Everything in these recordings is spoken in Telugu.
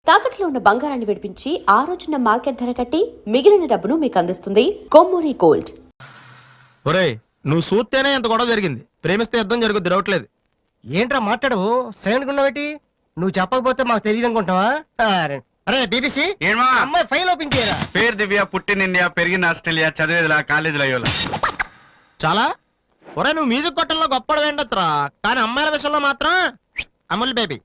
తాకట్లో ఉన్న బంగారాన్ని విడిపించి ఆ రోజున మార్కెట్ ధర కట్టి మిగిలిన డబ్బును మీకు అందిస్తుంది కొమ్మూరి గోల్డ్. ఒరేయ్, నువ్వు చూస్తేనే ఎంత గొడవ జరిగింది. ప్రేమిస్తే యుద్ధం జరుగుద్ది, డౌట్లేదు. ఏంట్రా మాట్లాడవు? సైలెంట్ ఉన్నావేటి? నువ్వు చెప్పకపోతే మాకు తెలియదు అనుకుంటావా? అరే బీబీసీ, అమ్మాయి ఫైల్ ఓపెన్ చేయరా. పేరు దివ్య, పుట్టిన ఇండియా, పెరిగిన ఆస్ట్రేలియా, చదివేదిలా కాలేజీలో అయ్యోలా. చాలా ఒరే, నువ్వు మ్యూజిక్ కొట్టంలో గొప్పడు వేండొచ్చురా, కానీ అమ్మాయిల విషయంలో మాత్రం అమూల్ బేబీ.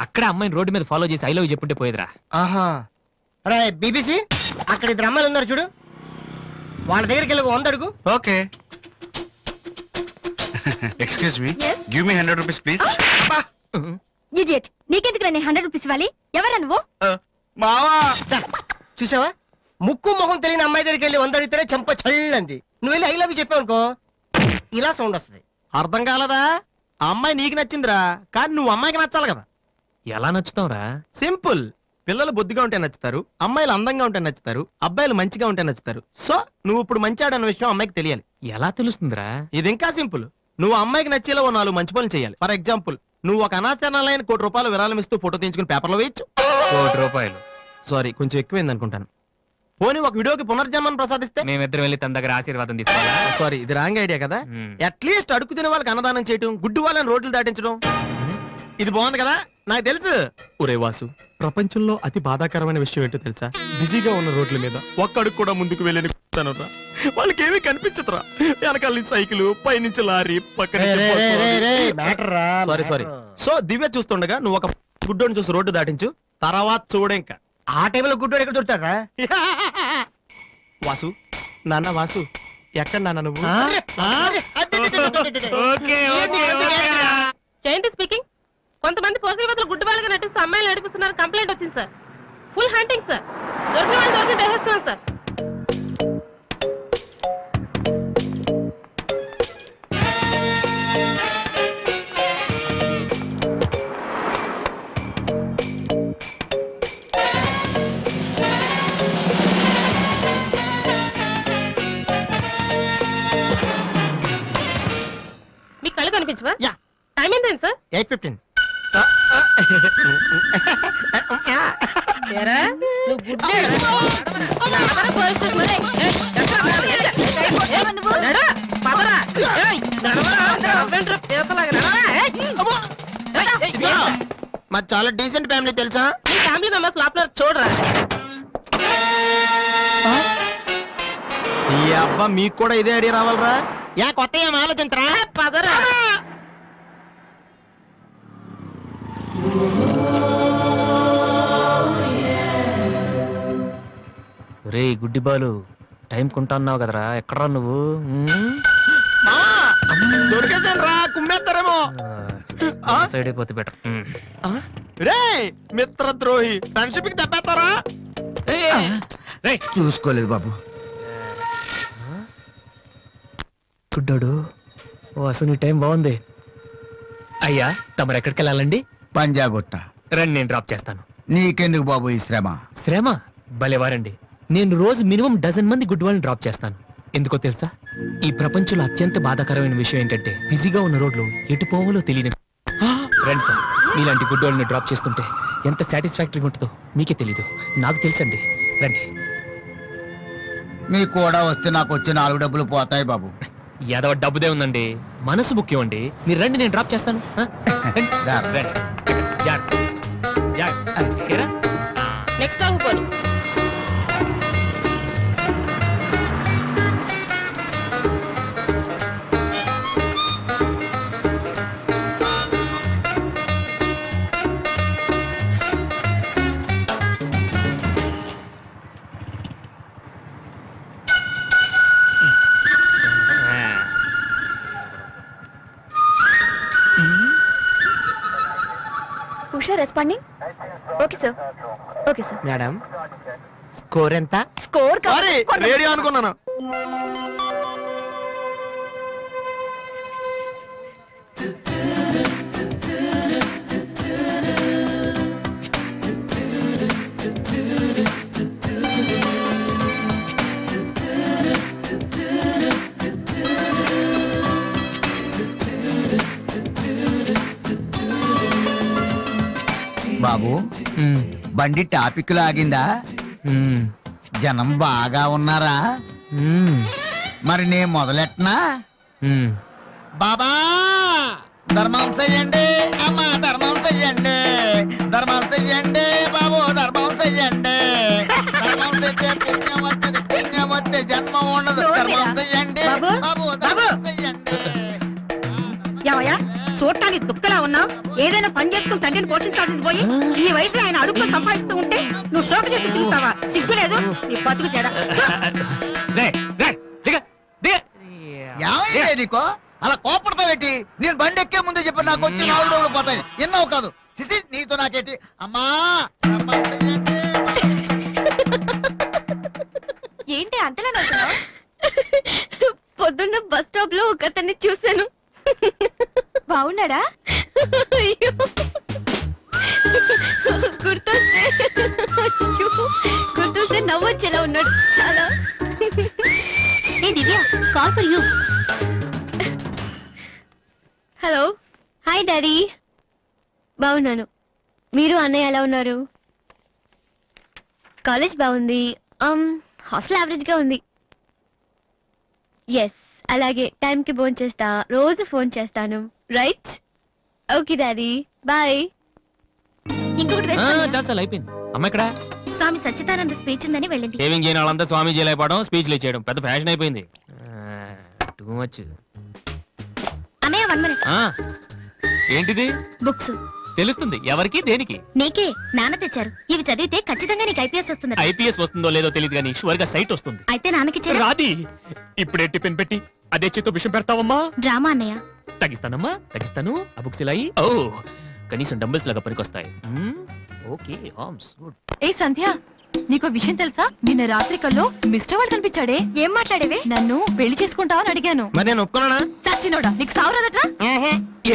అక్కడ అమ్మాయిని రోడ్డు మీద ఫాలో చేసి ఐ లవ్ చెప్పుంటే పోయేదిరా. ఆహా. అరే బీబీసీ, అక్కడ ఇద్దరు అమ్మాయిలు ఉన్నారు చూడు, వాళ్ళ దగ్గరికి వెళ్ళి 100 అడుగు. Okay. Excuse me, give me 100 rupees please. Idiot, నీకెందుకు నేను 100 రూపీస్ ఇవ్వాలి? ఎవరా నువ్వు? మావా, చూసావా, ముక్కు మొహం తెలియని అమ్మాయి దగ్గరికి వెళ్ళి 100 అడిగితేనే చంప చల్లంది. నువ్వు వెళ్ళి ఐ లవ్ చెప్పావు అనుకో, ఇలా సౌండ్ వస్తుంది. అర్థం కాలదా? ఆ అమ్మాయి నీకు నచ్చిందిరా, కానీ నువ్వు అమ్మాయికి నచ్చాలి కదా. ఎలా నచ్చుతావురా? సింపుల్. పిల్లలు బుద్ధిగా ఉంటే నచ్చుతారు, అమ్మాయిలు అందంగా ఉంటే నచ్చుతారు, అబ్బాయిలు మంచిగా ఉంటే నచ్చుతారు. సో నువ్వు ఇప్పుడు మంచాడన్న విషయం అమ్మాయికి తెలియాలి. ఎలా తెలుస్తుందిరా? ఇది ఇంకా సింపుల్. నువ్వు అమ్మాయికి నచ్చేలా 4 మంచి పనులు చేయాలి. ఫర్ ఎగ్జాంపుల్, నువ్వు ఒక అనాచరణలైన ₹1 విరాళం ఇస్తూ ఫోటో తీయించుకుని పేపర్లో వేయచ్చు. ₹1. సారీ, కొంచెం ఎక్కువైంది అనుకుంటాను. పోనీ ఒక వీడియోకి పునర్జన్మను ప్రసాదిస్తే? మేమిద్దరం వెళ్ళి తన దగ్గర ఆశీర్వాదం తీసుకోవాలా? సారీ, ఇది రాంగ్ ఐడియా కదా. అట్లీస్ట్ అడుగు తినే వాళ్ళకి అన్నదానం చేయటం, గుడ్డు వాళ్ళని రోడ్లు దాటించడం, ఇది బాగుంది కదా. నాకు తెలుసు. ఒరే వాసు, ప్రపంచంలో అతి బాధాకరమైన విషయం ఏంటో తెలుసా? బిజీగా ఉన్న రోడ్ల మీద ఒక్క అడుగు కూడా ముందుకు వెళ్ళని వాళ్ళకి ఏమీ కనిపించదురా. వెనకాల నుంచి సైకిల్, పైనుంచి లారీ, పక్కన సారీ. సో దివ్య చూస్తుండగా నువ్వు ఒక గుడ్డోని చూసి రోడ్డు దాటించు, తర్వాత చూడే. ఇంకా ఆ టైంలో గుడ్డోడు ఎక్కడ దొరుకుతాడా? వాసు, నాన్న వాసు, ఎక్కడ నాన్న నువ్వు? జయంతి స్పీకింగ్. కొంతమంది పోకిరి వదలు గుడ్డి వాళ్ళగా నటిస్తూ అమ్మాయిలు నడిపిస్తున్నారు. కంప్లైంట్ వచ్చింది సార్. Full hunting sir. దొరికిన వాళ్ళు దొరికినట్టు వేసేస్తున్నాం సార్. మీకు కళ్ళు కనిపించవా? టైం ఏంటండి సార్? 8:15. నువ్వు గుడ్డే మాది చాలా డీసెంట్ ఫ్యామిలీ తెలుసా? మీ ఫ్యామిలీ మెంబర్స్ లోపల చూడరా. ఈ అబ్బా, మీకు కూడా ఇదే ఐడియా రావాలరా? యా కొత్త ఏం ఆలోచించరా? పదరా. రే గుడ్డి బాలు, టైం కొంటా అన్నావు కదరా, ఎక్కడ్రా నువ్వు? దొరికేసాను రా, కుమ్మేస్తారేమో. సైడ్ అయిపోతే బెటర్. రే మిత్రద్రోహి, ఫ్రెండ్షిప్ కి తప్పేస్తారా? చూసుకోలేదు బాబు. గుడ్డోడు, ఓ అసలు నీ టైం బాగుంది. అయ్యా, తమరు ఎక్కడికి వెళ్ళాలండి? పంజాగుట్ట. రండి, నేను డ్రాప్ చేస్తాను. నీకెందుకు బాబు ఈ శ్రమ? శ్రమ భలేవారండి. నేను రోజు మినిమం 12 మంది గుడ్ వాళ్ళని డ్రాప్ చేస్తాను. ఎందుకో తెలుసా? ఈ ప్రపంచంలో అత్యంత బాధాకరమైన విషయం ఏంటంటే, బిజీగా ఉన్న రోడ్లు ఎటు పోవాలో తెలియని. రండి సార్, మీలాంటి గుడ్ వాళ్ళని డ్రాప్ చేస్తుంటే ఎంత సాటిస్ఫాక్టరీగా ఉంటుందో మీకే తెలీదు, నాకు తెలుసండి. రండి. నీ కూడా వస్తే నాకు వచ్చే 4 డబ్బులు పోతాయి బాబు. ఏదో డబ్బుదే ఉందండి, మనసు ముఖ్యం అండి. మీరు రండి, నేను డ్రాప్ చేస్తాను. నెక్స్ట్ అవ్వుకోండి. Usha responding. Okay sir. Okay sir. Madam, score ఎంత? స్కోర్ సారీ, రేడియో అనుకున్నాను. బాబు ఉమ్, బండి టాపిక్ లాగిందా? ఉమ్, జనం బాగా ఉన్నారా? ఉమ్, మరి నేను మొదలెట్టనా? ఉమ్. బాబా ధర్మం చెయ్యండి, అమ్మా ధర్మం చెయ్యండి, ధర్మం చెయ్యండి బాబు, ధర్మం చెయ్యండి. ధర్మం చేస్తే పుణ్యం వస్తుంది, పుణ్యం వస్తే జన్మ ఉండదు. ధర్మం చెయ్యండి బాబు, ధర్మం చెయ్యండి. ఏమయ్యా చూడటానికి దుఃఖలా ఉన్నావు? ఏదైనా పని చేసుకుని తండ్రిని పోషించాల్సింది పోయి ఈ వయసులో ఆయన అడుగులు సంపాదిస్తూ ఉంటే నువ్వు షోక చేసి తిరుగుతావా? సిగ్గు లేదు నీ బతుకు చెడ. రే, రే, దిగ, దిగ. ఏమైంది నీకో అలా కోపడతా పెట్టి? నేను బండి ఎక్కే ముందే చెప్పి నాకు వచ్చి 4 రోజులు పోతాయి. ఎన్నో కాదు సిసి, నీతో నాకేంటి? అమ్మా ధర్మం చెయ్యండి. ఏంటి అంతలా నవ్వుతున్నావ్? పొద్దున్న బస్ స్టాప్ లో ఒక అతన్ని చూశాను. బాగున్నాడా? అయ్యో, గుర్తొస్తే నవ్వొచ్చేలా ఉన్నాడు చాలా. Hey Divya, call for you. Hello, hi daddy. బాగున్నాను. మీరు అన్నయ్య ఎలా ఉన్నారు? కాలేజ్ బాగుంది. హాస్టల్ యావరేజ్ గా ఉంది. ఎస్, అలాగే టైంకి ఫోన్ చేస్తా, రోజు ఫోన్ చేస్తాను. రైట్? Okay daddy, bye. ఇంకొకటి ఆ, వేసుకోండి. చాలు చాలు అయిపోయింది. అమ్మ ఇక్కడ స్వామి సచ్చిదానంద స్పీచ్ ఉందని వెళ్ళింది. సేవింగ్ చేయని వాళ్ళంతా స్వామీజీ అయిపోవడం, స్పీచ్లు ఇచ్చేయడం పెద్ద ఫ్యాషన్ అయిపోయింది. Too much. అన్నయ్య 1 minute. ఏంటిది? బుక్స్ తెలుస్తుంది ఎవరికి దేనికి. నీకే నాన్న తెచ్చారు. ఇవి చదివితే ఖచ్చితంగా నీకు ఐపీఎస్ వస్తుంది. ఐపీఎస్ వస్తుందో లేదో తెలియదు కానీ షువర్ గా సైట్ వస్తుంది. అయితే నాన్నకి రాది ఇప్పుడే టిఫిన్ పెట్టి అదే చేతో విషయం పెడతావమ్మా. డ్రామా అన్నయ్య. తగ్గిస్తానమ్మా, తగ్గిస్తాను. ఆ బుక్స్ ఇలా ఓ కనీసం డంబుల్స్ లాగా పనికొస్తాయి. Okay, arms good. Hey Sandhya, నీకో విషయం తెలుసా? నిన్న రాత్రి కల్లో మిస్టర్ వాళ్ళు కనిపించాడే. ఏం మాట్లాడేవే? నన్ను పెళ్లి చేసుకుంటావని అడిగాను. మరి నేను ఒప్పుకున్నానా? సచ్చినోడా, నీకు సావరాదట్రా?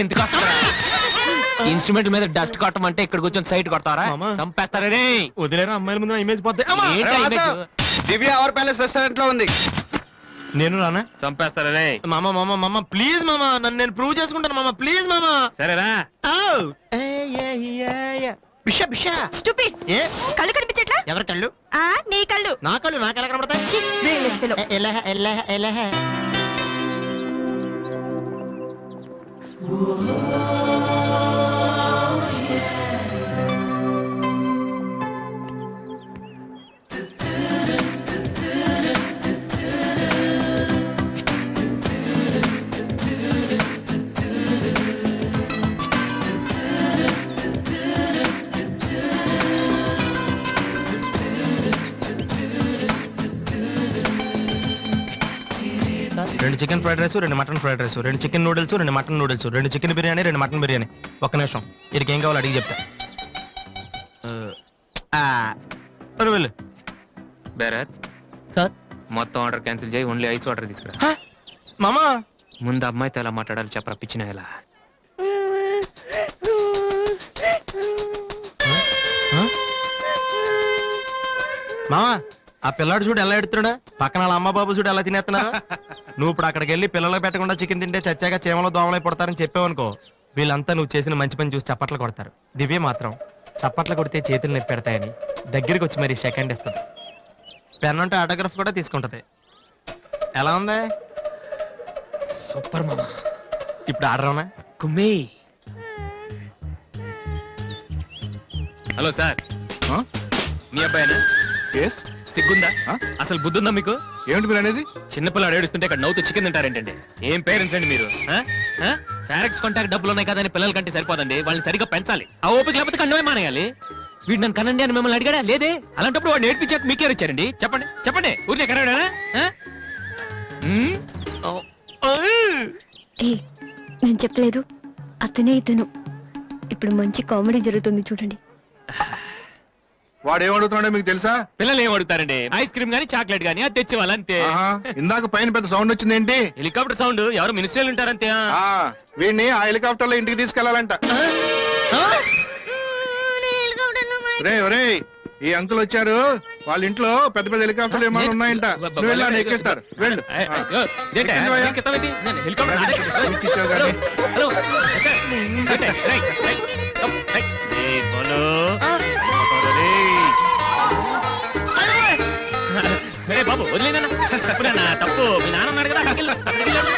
ఎందుకు ఇన్స్ట్రుమెంట్ మీద డస్ట్ కొట్టం అంటే ఇక్కడ కూర్చొని సైట్ కొడతారా? మామా. చంపేస్తారా రే. వదిలేరా, అమ్మాయిల ముందు ఇమేజ్ పోతే. ఏంటి ఆ image? Divya our palace restaurant లో ఉంది. నేను రానా? చంపేస్తారా రే. మామ మామ మామ ప్లీజ్ మామ, నన్ను నేను ప్రూవ్ చేసుకుంటాను మామ, ప్లీజ్ మామ. సరేరా. బిషా బిషా. Stupid. ఏ కళ్ళు కనిపించట్లా? ఎవరి కళ్ళు? నీ కళ్ళు. నా కళ్ళు నాకు ఎలా కనబడతాయి? ఛీ, brainless fellow. ఎలహ ఎలహ ఎలహ. రెండు chicken fried rice, 2 mutton fried rice, 2 chicken noodles, 2 mutton noodles, 2 chicken biryani, 2 mutton biryani. ఒక్క నిమిషం, వీరికి ఏం కావాలో అడిగి చెప్తా. వెళ్ళు. Bearer sir. మొత్తం ఆర్డర్ క్యాన్సిల్ చేయి, ఓన్లీ ఐస్ వాటర్ తీసుకురా. మామా ముందు అమ్మాయితో ఎలా మాట్లాడాలి చెప్పరా పిచ్చిన ఎలా. మామా ఆ పిల్లాడు చూడు ఎలా ఎడుతున్నాడా, పక్కన వాళ్ళ అమ్మ బాబు చూడు ఎలా తినేస్తున్నారు. నువ్వు ఇప్పుడు అక్కడికి వెళ్ళి పిల్లలకు పెట్టకుండా చికెన్ తింటే చచ్చాక చీమలో దోమలై పడతారని చెప్పావనుకో, వీళ్ళంతా నువ్వు చేసిన మంచి పని చూసి చప్పట్లు కొడతారు. దివ్య మాత్రం చప్పట్లు కొడితే చేతులు నొప్పి పెడతాయని దగ్గరికి వచ్చి మరి సెకండ్ ఇస్తుంది. పెన్ అంటే ఆటోగ్రాఫ్ కూడా తీసుకుంటది. ఎలా ఉంది? సూపర్ మామా. ఇప్పుడు ఆర్డర్ అవునా? కుమ్మి. హలో సార్, మీ అబ్బాయినా? సిగ్గుందా? అసలు బుద్ధుందా మీకు? ఏమిటి మీరు అనేది? చిన్నపిల్లాడు ఏడుస్తుంటే ఇక్కడ నవ్వుతూ చికెన్ తింటారేంటండి? ఏం పేరెంట్స్ అండి మీరు? ఫారెక్స్ కాంటాక్ట్ డబ్బులు ఉన్నాయి కదా అని పిల్లల కంటే సరిపోదండి, వాళ్ళని సరిగ్గా పెంచాలి. ఆ ఓపిక లేకపోతే కన్నమే మానేయాలి. వీడు నన్ను కనండి అని మిమ్మల్ని అడిగాడా? లేదే. అలాంటప్పుడు వాడు నేర్పించాక మీకే వచ్చారండి. చెప్పండి చెప్పండి, ఊరికే కనడానా? నేను చెప్పలేదు, అతనే ఇతను. ఇప్పుడు మంచి కామెడీ జరుగుతుంది చూడండి. వాడు ఏమడుగుతున్నాడో మీకు తెలుసా? పిల్లలు ఏం అడుగుతారండి? ఐస్ క్రీమ్ గానీ చాక్లెట్ గానీ అది తెచ్చేవాళ్ళంతే. ఇందాక పైన పెద్ద సౌండ్ వచ్చింది ఏంటి? Helicopter sound. ఎవరు మినిస్టర్లు ఉంటారంతే. వీడిని ఆ హెలికాప్టర్ లో ఇంటికి తీసుకెళ్లాలంట. ఒరే ఈ అంకుల్ వచ్చారు, వాళ్ళ ఇంట్లో పెద్ద పెద్ద హెలికాప్టర్లు ఏమైనా ఉన్నాయంట. నువ్వు వెళ్ళా ఎక్కిస్తారు. వెళ్ళు. హెలికాప్టర్ బాబు వదిలేనా తప్పు మీ నాన్న ఉన్నాడు కదా అక్కడికి వెళ్ళు, అక్కడికి వెళ్ళు.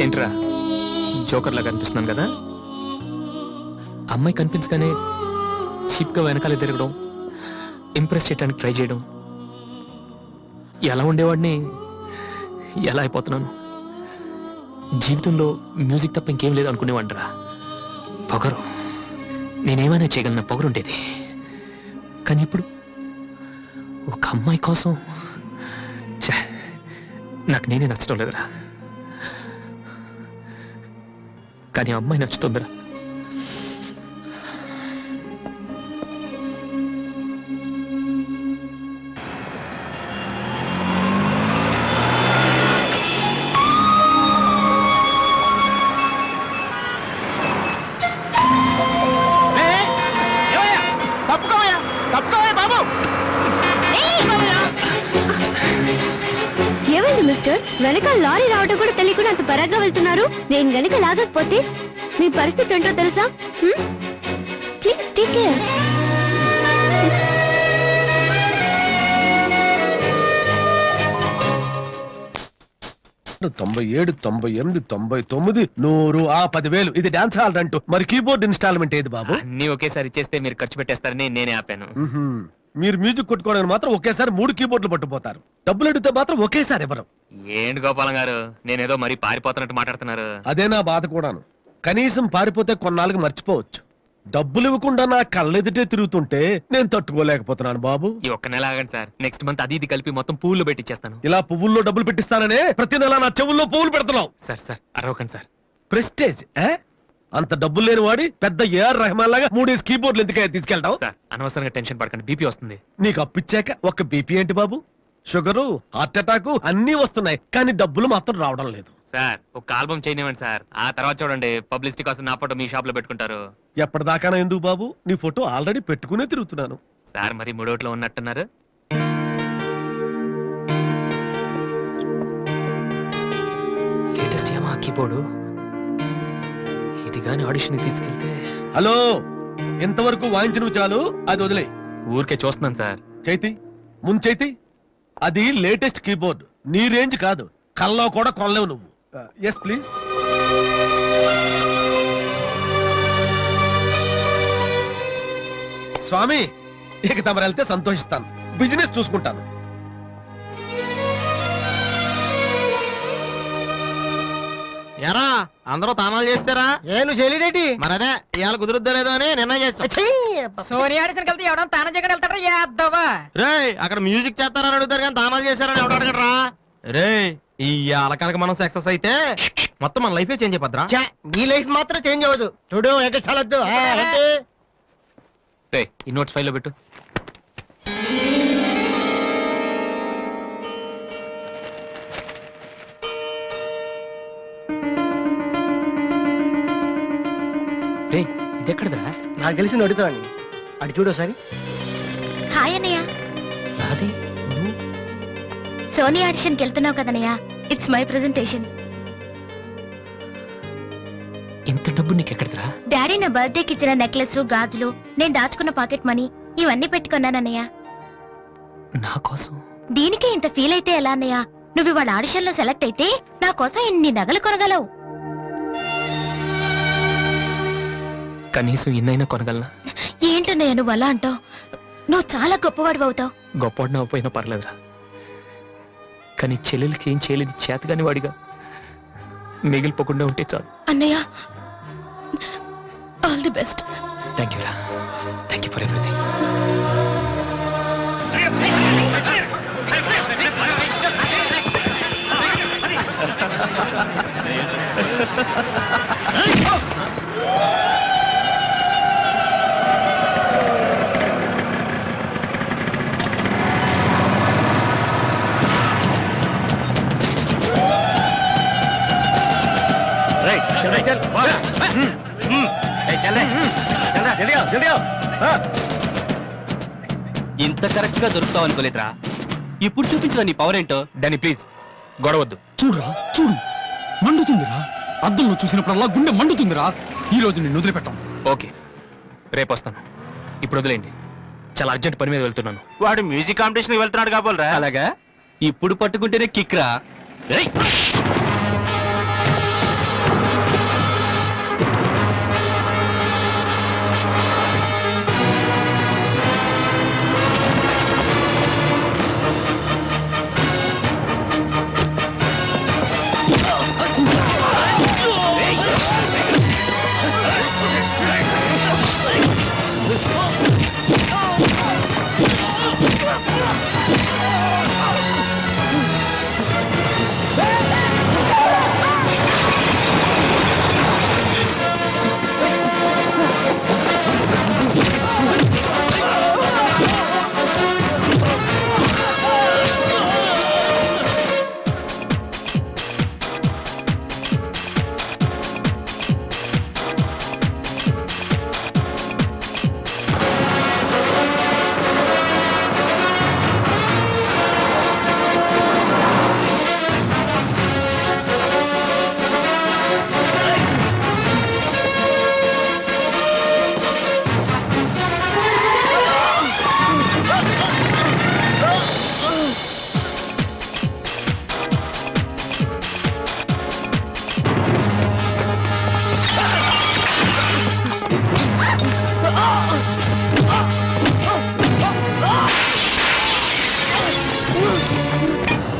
ఏంట్రా జోకర్ లాగా కనిపిస్తున్నాను కదా? అమ్మాయి కనిపించగానే చీప్ గా వెనకాల తిరగడం, ఇంప్రెస్ చేయడానికి ట్రై చేయడం, ఎలా ఉండేవాడిని ఎలా అయిపోతున్నాను. జీవితంలో మ్యూజిక్ తప్ప ఇంకేం లేదు అనుకునేవాడిరా. పొగరు, నేనేమైనా చేయగలన పొగరు ఉండేది. కానీ ఇప్పుడు ఒక అమ్మాయి కోసం ఛే, నాకు నేనే నచ్చడం లేదురా. కానీ ఆ అమ్మాయి నచ్చుతుందిరా. ఏమైంది మిస్టర్? వెనక లారీ రావడం కూడా తెలియకుండా అంత పరాగ్గా వెళ్తున్నారు. నేను గనక లాగకపోతే మీ పరిస్థితి ఏంటో తెలుసా? Please take care. 97, 98, 99, 100, 10,000. ఇది డాన్స్ హాల్ అంటూ. మరి కీబోర్డ్ ఇన్స్టాల్మెంట్ ఏది బాబు? అన్ని ఒకేసారి ఇచ్చేస్తే మీరు ఖర్చు పెట్టేస్తారని నేనే ఆపాను. మీరు మ్యూజిక్ కొట్టుకోవడానికి మాత్రం ఒకేసారి 3 కీబోర్డులు పట్టుపోతారు. డబ్బులు అడిగితే మాత్రం ఒకేసారి ఎవరు? ఏంటి గోపాలం గారు, నేనేదో మరీ పారిపోతున్నట్టు మాట్లాడుతున్నారు. అదే నా బాధ కూడాను. కనీసం పారిపోతే కొన్నాళ్ళకి మర్చిపోవచ్చు. డబ్బులు ఇవ్వకుండా నా కళ్ళెదుటే తిరుగుతుంటే నేను తట్టుకోలేకపోతున్నాను బాబు. ఈ ఒక్క నెల ఆగండి సార్, నెక్స్ట్ మంత్ అది ఇది కలిపి మొత్తం పూలు పెట్టిచ్చేస్తాను. ఇలా పువ్వుల్లో డబ్బులు పెట్టిస్తాననే ప్రతి నెల నా చెవుల్లో పువ్వులు పెడుతున్నావు. సార్ సార్ అరవకండి సార్. ప్రెస్టేజ్ అంత డబ్బులు లేని వాడి పెద్ద ఏఆర్ రెహమాన్ లాగా 3 కీబోర్డులు ఎందుకయ్యా తీసుకెళ్తావు? సార్ అనవసరంగా టెన్షన్ పడకండి, బీపీ వస్తుంది. నీకు అప్పిచ్చాక ఒక్క బీపీ ఏంటి బాబు? షుగరు, హార్ట్ అటాక్ అన్నీ వస్తున్నాయి, కానీ డబ్బులు మాత్రం రావడం లేదు. సార్ ఒక ఆల్బమ్ చేయనివ్వండి సార్, ఆ తర్వాత చూడండి పబ్లిసిటీ కోసం నా ఫోటో మీ షాప్ లో పెట్టుకుంటారు. ఎప్పటిదాకా ఎందుకు బాబు? నీ ఫోటో ఆల్రెడీ పెట్టుకునే తిరుగుతున్నాను. సార్ మరి మూడోట్లో ఉన్నట్టున్నారు. లేటెస్ట్ ఏమా కీబోర్డు, ఇది గాని ఆడిషన్ తీసుకెళ్తే. హలో, ఇంతవరకు వాయించిన చాలు, అది వదిలే. ఊరికే చూస్తున్నాను సార్. చైతి ముందు చైతి, అది లేటెస్ట్ కీబోర్డ్, నీ రేంజ్ కాదు, కల్లో కూడా కొనలేవు నువ్వు. Yes please. స్వామి, ఇక తమరు వెళ్తే సంతోషిస్తాను, బిజినెస్ చూసుకుంటాను. ఎరా అందరూ తానాలు చేస్తారా? నువ్వు చేయలేదేంటి? మరి అదే ఇవాళ కుదురుద్దో లేదో అని నిర్ణయం చేస్తా. సోనియా ఆడిషన్ కలిసి ఎవడం తానం చేయడం వెళ్తారా? యాదవా రేయ్, అక్కడ మ్యూజిక్ చేస్తారని అడుగుతారు కానీ తానాలు చేస్తారని ఎవడు అడగడరా? రేయ్, ఈ కనుక మనం సక్సెస్ అయితే మొత్తం మన లైఫే చేంజ్ అయిపోద్రా. నీ లైఫ్ మాత్రం చేంజ్ అవ్వదు. చూడు చాలొద్దు. ఈ నోట్స్ ఫైల్ లో పెట్టు. ఇది ఎక్కడదా? నాకు తెలిసి అడుగుతావని అటు చూడు ఒకసారి. హాయ్ అన్నయ్య. రాధే, నువ్వు? సోనియా ఆడిషన్కి వెళ్తున్నావు కదన్నయ్య, ఇట్స్ మై ప్రెజెంటేషన్. ఇంత డబ్బు నీకు ఎక్కడదరా? డాడీ నా బర్త్డేకి ఇచ్చిన నెక్లెస్, గాజులు, నేను దాచుకున్న పాకెట్ మనీ ఇవన్నీ పెట్టుకున్నానన్నయ్య. నా కోసం? దీనికే ఇంత ఫీల్ అయితే ఎలా అన్నయ్య? నువ్వు ఇవాళ ఆడిషన్ లో సెలెక్ట్ అయితే నా కోసం ఇన్ని నగలు కొనగలవు. కనీసం ఇన్నైనా కొనగలనా? ఏంటన్నయ్య నువ్వు అలా అంటావు? నువ్వు చాలా గొప్పవాడు అవుతావు. గొప్పవాడిని అవ్వపోయినా పర్లేదురా, కానీ చెల్లెలకి ఏం చేయలేని చేతగాని వాడిగా మిగిలిపోకుండా ఉంటే చాలు. అన్నయ్య, all the best. Thank you రా, థ్యాంక్ యూ ఫర్ ఎవ్రీథింగ్. ఇంత కరెక్ట్ గా దొరుకుతావు అనుకోలేదురా. ఇప్పుడు చూపించరా నీ పవర్ ఏంటో. డానీ ప్లీజ్ గొడవద్దు. చూడురా చూడు, మండుతుందిరా. అద్దంలో చూసినప్పుడల్లా గుండె మండుతుందిరా. ఈ రోజు నిన్ను వదిలిపెట్టాం. ఓకే, రేపు వస్తాను. ఇప్పుడు వదిలేండి, చాలా అర్జెంట్ పని మీద వెళ్తున్నాను. వాడు మ్యూజిక్ కాంపిటీషన్ వెళ్తున్నాడు కాబోలరా. అలాగా, ఇప్పుడు పట్టుకుంటేనే కిక్ రా. ఏయ్!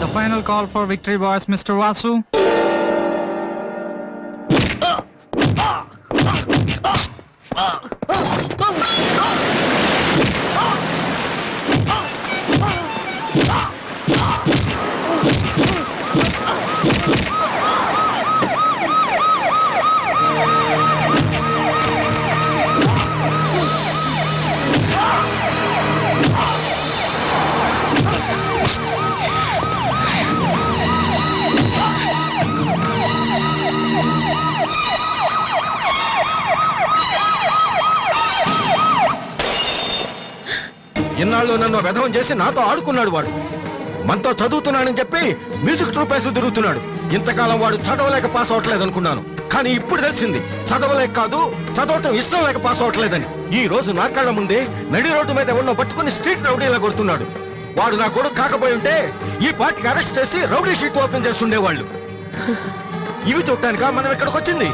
The final call for victory boys, Mr. Vasu. ఇన్నాళ్ళు నన్ను వెధవం చేసి నాతో ఆడుకున్నాడు వాడు. మనతో చదువుతున్నానని చెప్పి మ్యూజిక్ ట్రూప్ వేసి తిరుగుతున్నాడు. ఇంతకాలం వాడు చదవలేక పాస్ అవట్లేదు అనుకున్నాను, కానీ ఇప్పుడు తెలిసింది చదవలేక కాదు, చదవటం ఇష్టం లేక పాస్ అవట్లేదని. ఈ రోజు నా కళ్ళ ముందే నడి రోడ్డు మీద ఉన్న పట్టుకుని స్ట్రీట్ రౌడీలా కొడుతున్నాడు. వాడు నా కొడుకు కాకపోయి ఉంటే ఈ పార్టీకి అరెస్ట్ చేసి రౌడీ షీట్ ఓపెన్ చేస్తుండేవాళ్ళు. ఇవి చూడటానికా మనం ఇక్కడికి వచ్చింది?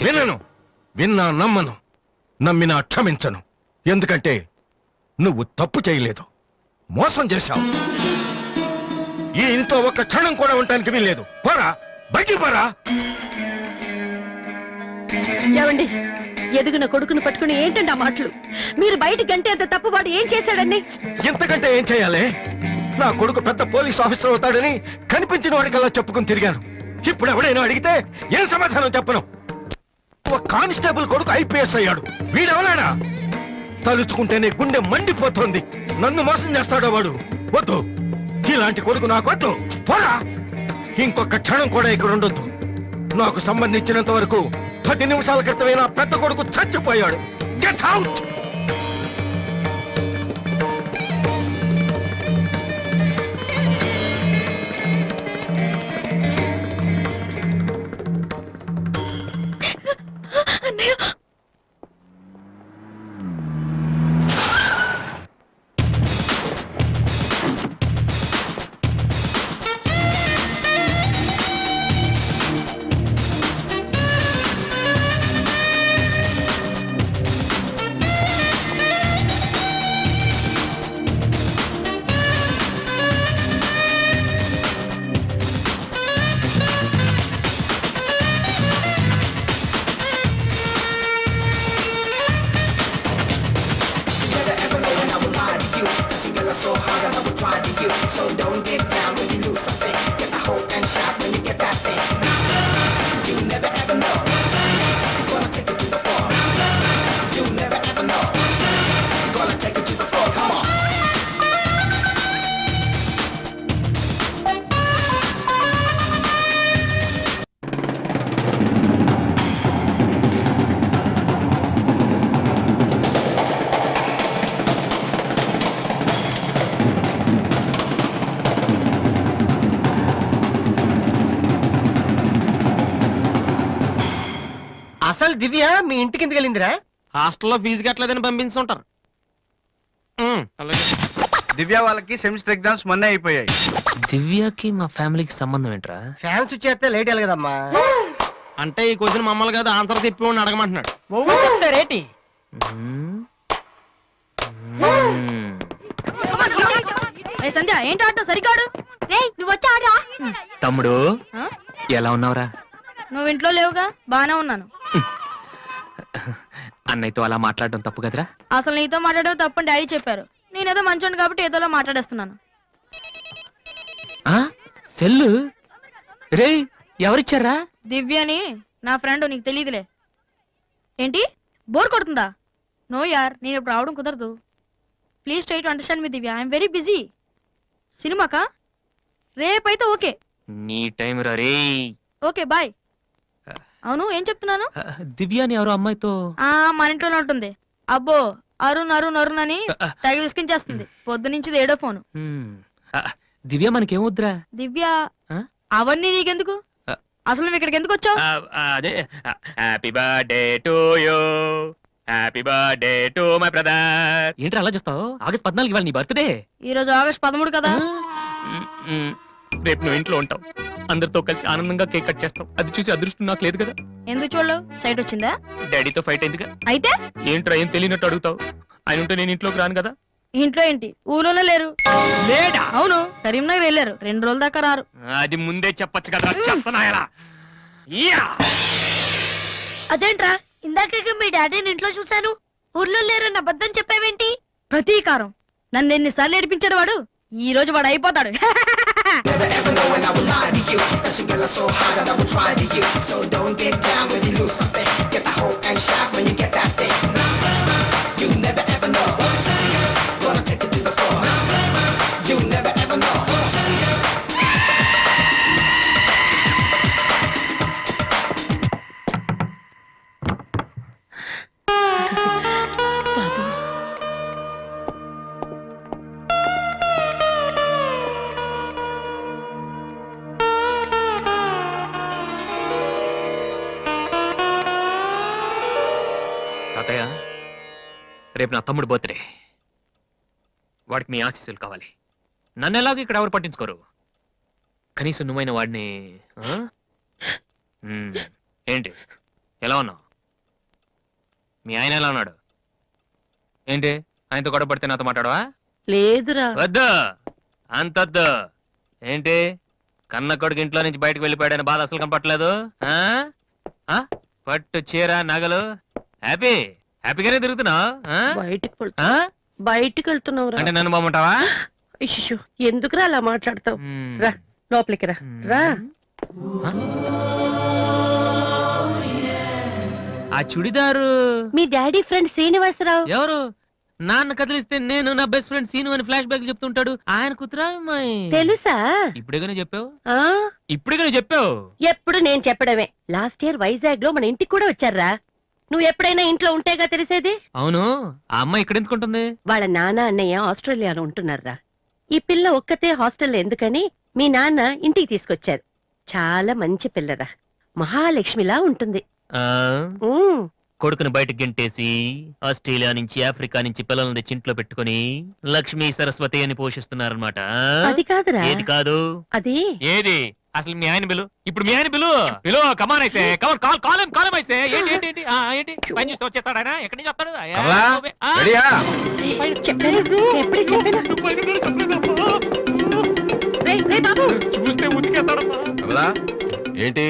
వినను, విన్నా నమ్మను, నమ్మినా క్షమించను. ఎందుకంటే నువ్వు తప్పు చేయలేదు, మోసం చేశావు. ఈ ఇంట్లో ఒక్క క్షణం కూడా ఉండటానికి వీల్లేదు. పోరా, బయటికి పోరా. ఏమండి, ఎదుగున కొడుకును పట్టుకుని ఏంటండి ఆ మాటలు? మీరు బయటికి గంటే అంత తప్పు వాడు ఏం చేశాడండి? ఇంతకంటే ఏం చేయాలి? నా కొడుకు పెద్ద పోలీస్ ఆఫీసర్ అవుతాడని కనిపించిన వాడికల్లా చెప్పుకుని తిరిగాను. ఇప్పుడు ఎవడైనా అడిగితే ఏం సమాధానం చెప్పను. ఒక కానిస్టేబుల్ కొడుకు ఐపీఎస్ అయ్యాడు. వీడెవలాడా? తలుచుకుంటేనే గుండె మండిపోతోంది. నన్ను మోసం చేస్తాడో వాడు. వద్దు, ఇలాంటి కొడుకు నాకు వద్దు. పోరా, ఇంకొక క్షణం కూడా ఇక్కడ ఉండొద్దు. నాకు సంబంధించినంత వరకు 10 నిమిషాల క్రితమే నా పెద్ద కొడుకు చచ్చిపోయాడు. Get out. అసలు దివ్య మీ ఇంటికి ఎందుకు వెళ్ళిందిరా? హాస్టల్లో ఫీజు కట్టలేదని పంపించుంటారు. అలాగే. దివ్య వాళ్ళకి సెమిస్టర్ ఎగ్జామ్స్ మొన్నే అయిపోయాయి. దివ్యకి మా ఫ్యామిలీకి సంబంధం ఏంట్రా? ఫ్యాన్స్ చేస్తే లేట్ అయ్యాలి కదమ్మా. అంటే ఈ క్వశ్చన్ మమ్మల్ని కాదు ఆన్సర్ చెప్పి అడగమంటున్నాడు. చెప్తారేటి? సంధ్య ఏంటి ఆటో సరికాడు? నువ్వు వచ్చి ఆడరా. తమ్ముడు ఎలా ఉన్నావురా? నువ్వు ఇంట్లో లేవుగా. బానే ఉన్నాను. అన్నయ్యతో అలా మాట్లాడడం తప్పు కదరా? అసలు నీతో మాట్లాడడం తప్పని డాడీ చెప్పారు. నేనేదో మంచోండి కాబట్టి ఏదోలా మాట్లాడేస్తున్నాను. సెల్లు రే ఎవరిచ్చారా? దివ్యని నా ఫ్రెండ్, నీకు తెలియదులే. ఏంటి బోర్ కొడుతుందా? నో యార్, నేను ఇప్పుడు రావడం కుదరదు. Please try to understand me Divya. I'm very busy. సినిమాకా? రేపైతే ఓకే. నీ టైం రా రే. Okay bye. అవును ఏం చెప్తున్నాను? దివ్య అని ఎవరో అమ్మాయితో మన ఇంట్లోనే ఉంటుంది. అబ్బో అరుణ్ అరుణ్ అరుణ్ అని తెగ విసికించేస్తుంది. పొద్దు నుంచి ఏడో ఫోను. దివ్య మనకేమొద్దురా? దివ్య అవన్నీ నీకెందుకు? అసలు నువ్వు ఇక్కడికి ఎందుకు వచ్చావు? అదే happy birthday to you, happy birthday to my brother. ఏంటి అలా చూస్తావు? ఆగస్ట్ 14 ఇవాళ నీ బర్త్డే. ఈ రోజు ఆగస్ట్ 13 కదా. రేపు నువ్వు ఇంట్లో ఉంటావు, అందరితో కలిసి ఆనందంగా కేక్ కట్ చేస్తావు. అది చూసి అదృష్టం నాకు లేదు కదా. ఎందుకు చూడలేవు? సైట్ వచ్చిందా? డాడీతో ఫైట్ అయిందిగా. అయితే ఏంట్రా ఏం తెలియనట్టు అడుగుతావు? ఆయన ఉంటే నేను ఇంట్లోకి రాను కదా. ఇంట్లో ఏంటి? ఊళ్ళోనే లేరు. లేడా? అవును, కరీంనగర్ వెళ్ళారు. 2 రోజుల దాకా రారు. అది ముందే చెప్పొచ్చు కదా. చెప్పనాయలా అదేంట్రా, ఇందాక మీ డాడీని ఇంట్లో చూశాను, ఊర్లో లేరన్న అబద్ధం చెప్పావేంటి? ప్రతీకారం. నన్ను ఎన్నిసార్లు ఏడిపించాడు వాడు. ఈ రోజు వాడు అయిపోతాడు. తాతయ్య, రేపు నా తమ్ముడు బర్త్డే. వాడికి మీ ఆశీస్సులు కావాలి. నన్ను ఎలాగో ఇక్కడ ఎవరు పట్టించుకోరు. కనీసం నువ్వైన వాడిని. ఏంటి ఎలా ఉన్నావు? మీ ఆయన ఎలా ఉన్నాడు? ఏంటి ఆయనతో గొడవ పడితే నాతో మాట్లాడవా? లేదురా. వద్దు, అంతొద్దు. ఏంటి కన్న కొడుకు ఇంట్లో నుంచి బయటకు వెళ్ళిపోయాడని బాధ అసలు కనపట్లేదు. పట్టు చీర నగలు హ్యాపీగానే తిరుగుతున్నావు. బయటికి వెళ్తున్నావు అంటే నన్ను బాగుంటావా? ఎందుకురా అలా మాట్లాడతావు? రా లోపలికి రా. రా. ఆ చుడిదారు మీ డాడీ ఫ్రెండ్ శ్రీనివాసరావు. ఎవరు? నాన్న కదిలిస్తే నేను నా బెస్ట్ ఫ్రెండ్ సీను అని ఫ్లాష్ బ్యాక్ చెప్తుంటాడు. ఆయన కుతురా అమ్మాయి. తెలుసా? ఇప్పుడేగానే చెప్పావు. ఇప్పుడేగానే చెప్పావు. ఎప్పుడు నేను చెప్పడమే. లాస్ట్ ఇయర్ వైజాగ్ లో మన ఇంటికి కూడా వచ్చారా. నువ్వు ఎప్పుడైనా ఇంట్లో ఉంటేగా తెలిసేది. అవును, ఆ అమ్మాయి ఇక్కడ ఎందుకుంటుంది? వాళ్ళ నాన్న అన్నయ్య ఆస్ట్రేలియాలో ఉంటున్నారా. ఈ పిల్ల ఒక్కతే హాస్టల్లో ఎందుకని మీ నాన్న ఇంటికి తీసుకొచ్చారు. చాలా మంచి పిల్లరా, మహాలక్ష్మిలా ఉంటుంది. కొడుకుని బయటకు గెంటేసి ఆస్ట్రేలియా నుంచి ఆఫ్రికా నుంచి పిల్లల్ని తెచ్చి ఇంట్లో పెట్టుకుని లక్ష్మీ సరస్వతి అని పోషిస్తున్నారన్నమాట. అది కాదురా. ఏది కాదు? అది ఏది? అసలు మీ ఆయన బిలు. ఇప్పుడు మీ ఆయన బిలు బిలు. కమాన్ అయితే కమాన్ కాల్ కాలం కాలం అయితే ఏంటి ఏంటి ఏంటి ఏంటి పని చూస్తే వచ్చేస్తాడు ఆయన. ఎక్కడి నుంచి వస్తాడు? చూస్తే ఉతికేస్తాడమ్మా. ఏంటి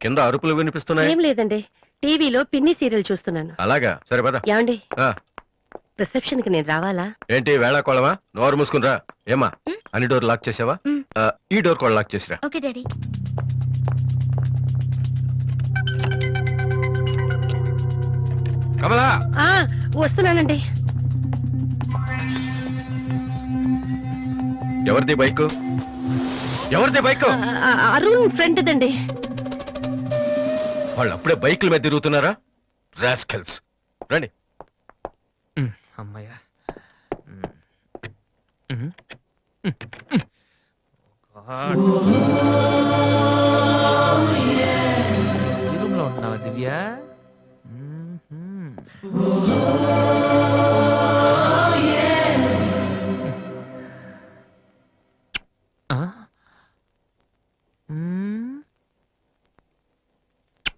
కింద అరుపులు వినిపిస్తున్నాయి? ఏం లేదండి, టీవీలో పిన్ని సీరియల్ చూస్తున్నాను. అలాగా, సరే పద. ఏమండి, రిసెప్షన్ కి నేను రావాలా? ఏంటి వేళాకోళమా? నోరు మూసుకునిరా. ఏమా అన్ని డోర్ లాక్ చేసావా? ఈ డోర్ కూడా లాక్ చేసిరా. Okay daddy. కమలా, వస్తున్నానండి. ఎవరిది బైక్? ఎవరిది బైక్? అరుణ్ ఫ్రెండ్ దండి. వాళ్ళు అప్పుడే బైకుల మీద తిరుగుతున్నారా? రాస్కెల్స్. రండి. అమ్మయ్యా. రూమ్ లో ఉంటున్నావా దివ్య? ఆ